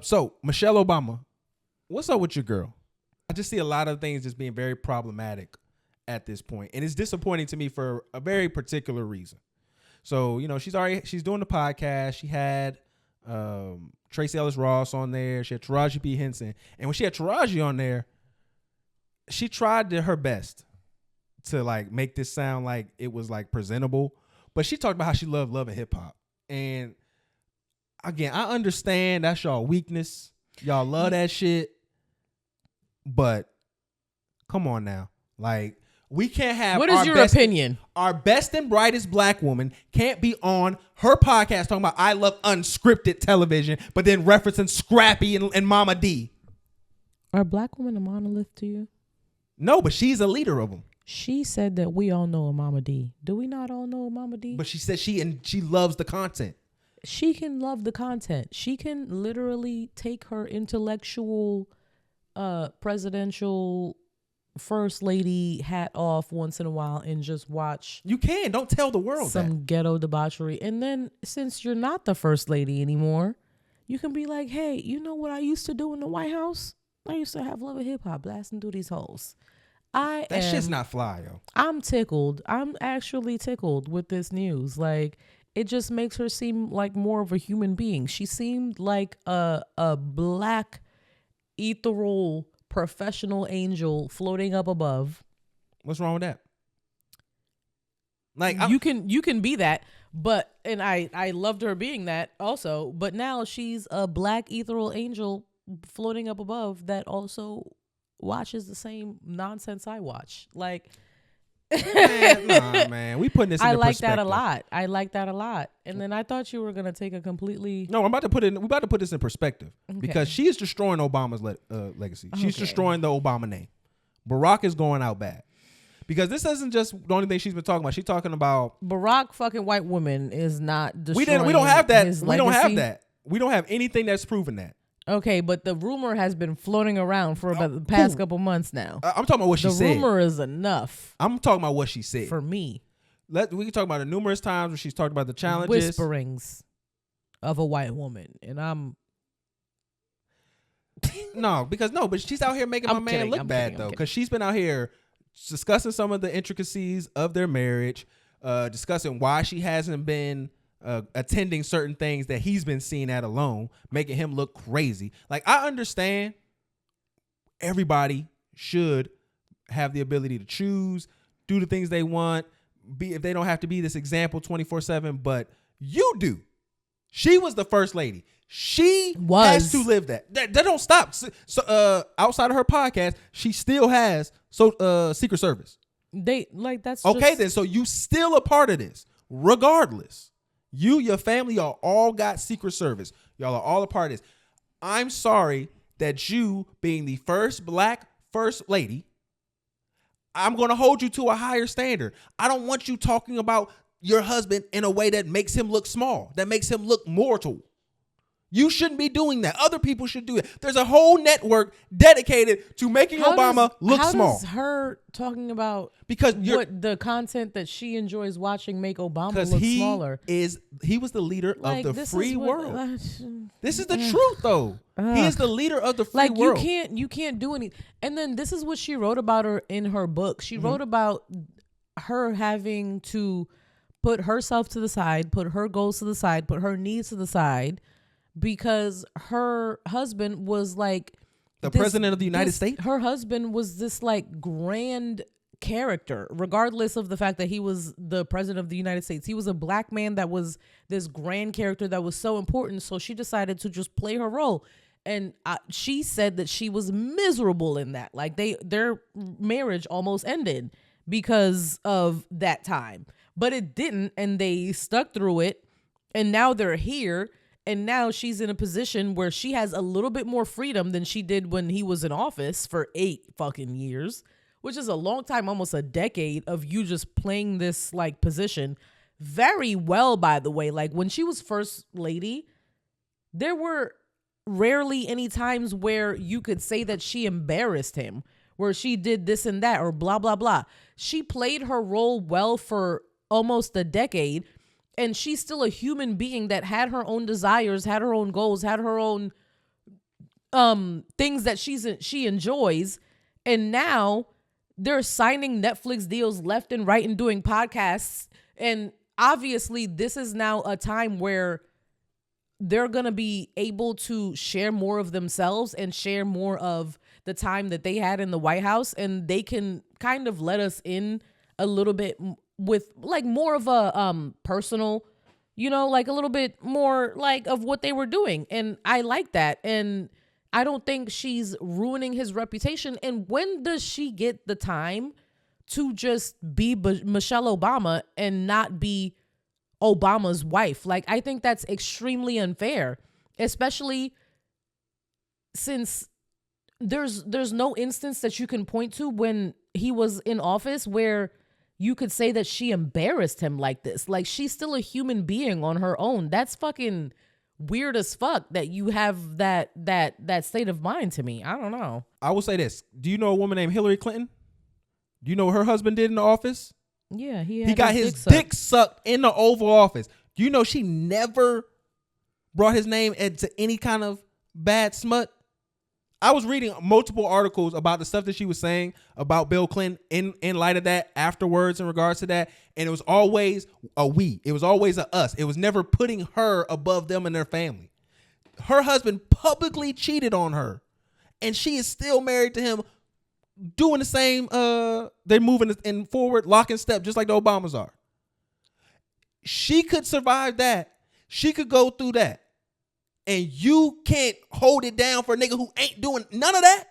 So Michelle Obama, what's up with your girl? I just see a lot of things just being very problematic at this point, and it's disappointing to me for a very particular reason. So, you know, she's doing the podcast. She had Tracee Ellis Ross on there. She had Taraji P. Henson. And when she had Taraji on there, she tried her best to like make this sound like it was like presentable. But she talked about how she loved love and hip hop. And again, I understand that's y'all weakness. Y'all love that shit. But come on now. Like, we can't have. What is your opinion? Our best and brightest black woman can't be on her podcast talking about I love unscripted television, but then referencing Scrappy and Mama D. Are black women a monolith to you? No, but she's a leader of them. She said that we all know a Mama D. Do we not all know a Mama D? But she said she loves the content. She can love the content. She can literally take her intellectual, presidential first lady hat off once in a while and just watch. You can. Don't tell the world some ghetto debauchery. And then since you're not the first lady anymore, you can be like, hey, you know what I used to do in the White House? I used to have love and hip hop blasting through these holes. That shit's not fly, yo. I'm tickled. I'm actually tickled with this news. Like, it just makes her seem like more of a human being. She seemed like a black ethereal professional angel floating up above. What's wrong with that? Like, you can be that, but and I loved her being that also, but now she's a black ethereal angel floating up above that also watches the same nonsense I watch. Like, man, we putting this in I like perspective. I like that a lot. And then I thought you were gonna take a completely No, we're about to put this in perspective. Okay. Because she is destroying Obama's legacy. She's destroying the Obama name. Barack is going out bad. Because this isn't just the only thing she's been talking about. She's talking about Barack fucking white woman is not destroying. We don't have that. We don't have that. We don't have anything that's proven that. Okay, but the rumor has been floating around for about the past couple months now. I'm talking about what she said. The rumor is enough. I'm talking about what she said. For me. We can talk about it numerous times where she's talked about the challenges. Whisperings of a white woman. And I'm... but she's out here making my man look bad, though. Because she's been out here discussing some of the intricacies of their marriage, discussing why she hasn't been... attending certain things that he's been seeing at alone, making him look crazy. Like, I understand everybody should have the ability to choose, do the things they want, if they don't have to be this example 24/7, but you do. She was the first lady. She has to live that. That don't stop. So outside of her podcast, she still has Secret Service. That's okay. Then so you still a part of this, regardless. You, your family, y'all all got Secret Service. Y'all are all a part of this. I'm sorry that you, being the first black first lady, I'm going to hold you to a higher standard. I don't want you talking about your husband in a way that makes him look small, that makes him look mortal. You shouldn't be doing that. Other people should do it. There's a whole network dedicated to making Obama look small. How does her talking about what the content that she enjoys watching make Obama look smaller? He was the leader of the free world. This is the truth, though. He is the leader of the free world. You can't do any. And then this is what she wrote about her in her book. She wrote about her having to put herself to the side, put her goals to the side, put her needs to the side, because her husband was like the president of the United States. Her husband was this like grand character, regardless of the fact that he was the president of the United States. He was a black man that was this grand character that was so important. So she decided to just play her role. And she said that she was miserable in that. Like their marriage almost ended because of that time, but it didn't. And they stuck through it. And now they're here. And now she's in a position where she has a little bit more freedom than she did when he was in office for 8 fucking years, which is a long time, almost a decade of you just playing this like position very well, by the way. Like when she was first lady, there were rarely any times where you could say that she embarrassed him, where she did this and that or blah, blah, blah. She played her role well for almost a decade. And she's still a human being that had her own desires, had her own goals, had her own things that she enjoys, and now they're signing Netflix deals left and right and doing podcasts. And obviously this is now a time where they're going to be able to share more of themselves and share more of the time that they had in the White House, and they can kind of let us in a little bit with like more of a personal, like a little bit more like of what they were doing. And I like that. And I don't think she's ruining his reputation. And when does she get the time to just be Michelle Obama and not be Obama's wife? Like, I think that's extremely unfair, especially since there's no instance that you can point to when he was in office where you could say that she embarrassed him like this. Like, she's still a human being on her own. That's fucking weird as fuck that you have that state of mind to me. I don't know. I will say this. Do you know a woman named Hillary Clinton? Do you know what her husband did in the office? Yeah, he got his dick sucked in the Oval Office. Do you know she never brought his name into any kind of bad smut? I was reading multiple articles about the stuff that she was saying about Bill Clinton in light of that afterwards in regards to that. And it was always a we. It was always a us. It was never putting her above them and their family. Her husband publicly cheated on her, and she is still married to him, doing the same. They're moving in forward, lock and step, just like the Obamas are. She could survive that. She could go through that. And you can't hold it down for a nigga who ain't doing none of that.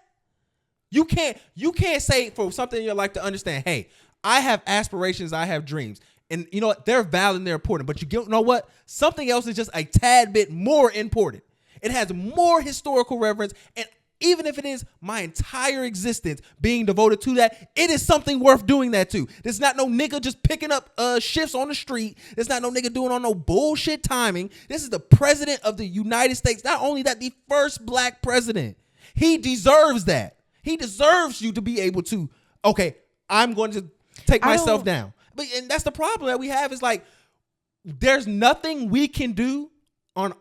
You can't say for something in your life to understand, hey, I have aspirations, I have dreams. And you know what? They're valid and they're important. But you know what? Something else is just a tad bit more important. It has more historical reverence. And even if it is my entire existence being devoted to that, it is something worth doing that to. There's not no nigga just picking up shifts on the street. There's not no nigga doing on no bullshit timing. This is the president of the United States. Not only that, the first black president. He deserves that. He deserves you to be able to, okay, I'm going to take myself down. And that's the problem that we have, is like, there's nothing we can do from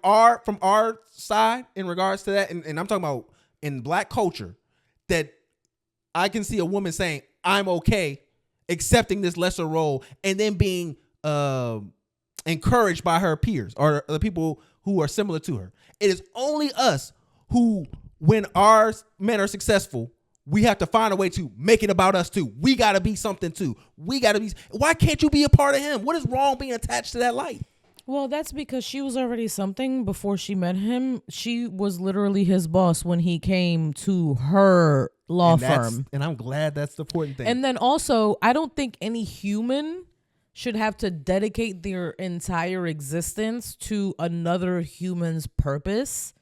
our side in regards to that. And I'm talking about in black culture, that I can see a woman saying, I'm okay accepting this lesser role, and then being encouraged by her peers or the people who are similar to her. It is only us who, when our men are successful, we have to find a way to make it about us too. We got to be something too. Why can't you be a part of him? What is wrong being attached to that light? Well, that's because she was already something before she met him. She was literally his boss when he came to her law firm. And I'm glad that's the important thing. And then also, I don't think any human should have to dedicate their entire existence to another human's purpose,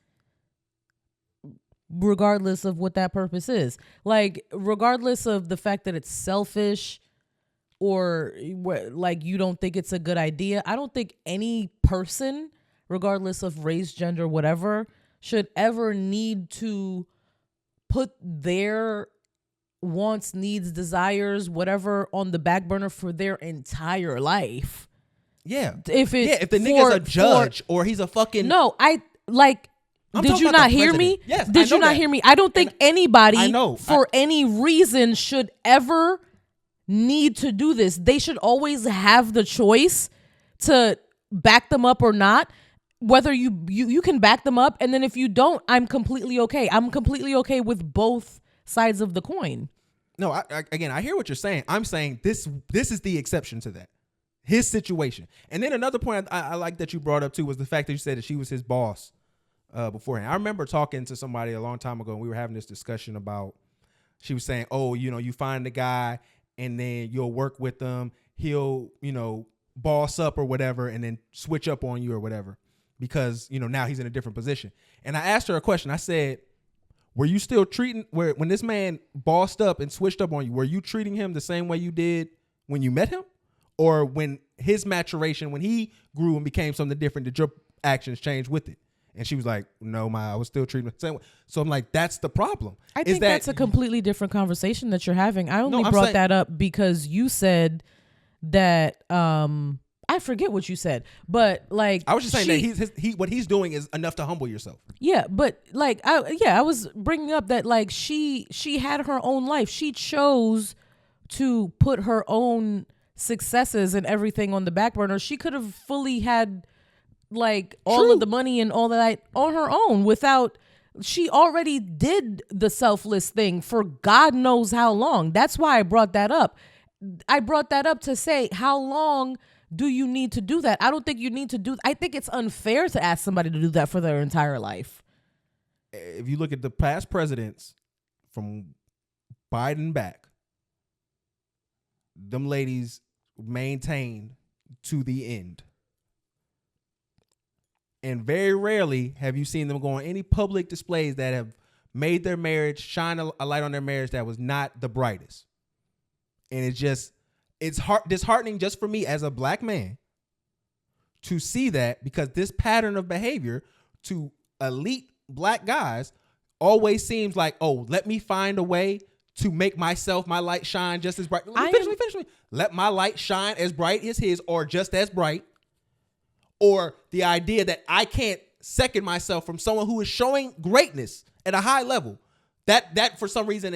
regardless of what that purpose is. Like, regardless of the fact that it's selfish, or like you don't think it's a good idea. I don't think any person, regardless of race, gender, whatever, should ever need to put their wants, needs, desires, whatever on the back burner for their entire life. Yeah. If the nigga's a judge or he's a fucking... No, did you not hear me? Yes, did you not hear me? I don't think anybody any reason should ever need to do this. They should always have the choice to back them up or not. Whether you can back them up, and then if you don't, I'm completely okay. I'm completely okay with both sides of the coin. No, I hear what you're saying. I'm saying this is the exception to that. His situation. And then another point I like that you brought up too was the fact that you said that she was his boss beforehand. I remember talking to somebody a long time ago, and we were having this discussion about, she was saying, oh, you find the guy and then you'll work with them. He'll, boss up or whatever, and then switch up on you or whatever, because, now he's in a different position. And I asked her a question. I said, were you still when this man bossed up and switched up on you, were you treating him the same way you did when you met him? Or when his maturation, when he grew and became something different, did your actions change with it? And she was like, no, I was still treating the same way. So I'm like, that's the problem. I think that's a completely different conversation that you're having. I only brought that up because you said that, I I forget what you said, but like I was just saying that what he's doing is enough to humble yourself. Yeah, but like I was bringing up that like she had her own life. She chose to put her own successes and everything on the back burner. She could have fully had like all of the money and all that on her own without. She already did the selfless thing for God knows how long. That's why I brought that up. I brought that up to say, how long do you need to do that? I don't think you need to do. I think it's unfair to ask somebody to do that for their entire life. If you look at the past presidents from Biden back, them ladies maintained to the end. And very rarely have you seen them go on any public displays that have made their marriage, shine a light on their marriage that was not the brightest. And it's disheartening just for me as a black man to see that, because this pattern of behavior to elite black guys always seems like, oh, let me find a way to make my light shine just as bright. Finish me. Let my light shine as bright as his or just as bright. Or the idea that I can't second myself from someone who is showing greatness at a high level. That for some reason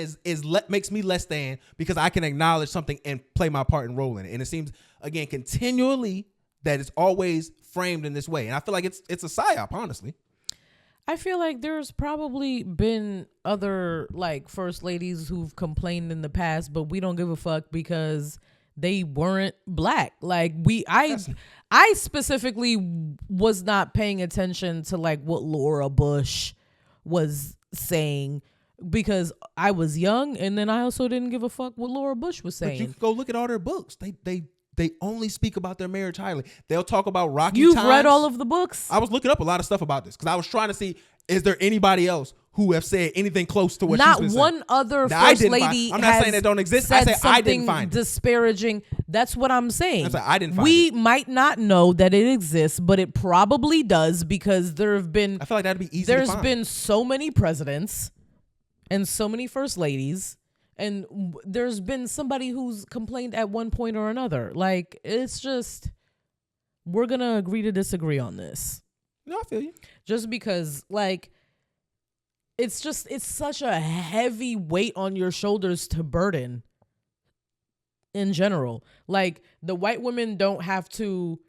makes me less than, because I can acknowledge something and play my part and role in it. And it seems, again, continually that it's always framed in this way. And I feel like it's a psyop, honestly. I feel like there's probably been other like first ladies who've complained in the past, but we don't give a fuck because they weren't black. Like I specifically was not paying attention to like what Laura Bush was saying because I was young, and then I also didn't give a fuck what Laura Bush was saying. But you can go look at all their books. They only speak about their marriage highly. They'll talk about rocky times. You've read all of the books? I was looking up a lot of stuff about this because I was trying to see, is there anybody else who have said anything close to what she's been saying? Not one other first lady. I'm not saying they don't exist. I say I didn't find it. Disparaging. That's what I'm saying. I didn't find it. We might not know that it exists, but it probably does, because there have been. I feel like that'd be easy to find. There's been so many presidents and so many first ladies, and there's been somebody who's complained at one point or another. Like, it's just, we're gonna agree to disagree on this. No, I feel you. Just because, like, it's such a heavy weight on your shoulders to burden in general. Like, the white women don't have to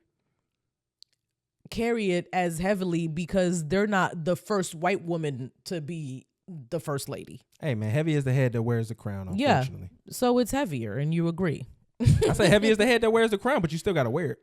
carry it as heavily because they're not the first white woman to be the first lady. Hey man, heavy is the head that wears the crown, unfortunately. Yeah, so it's heavier, and you agree. I say heavy is the head that wears the crown, but you still got to wear it.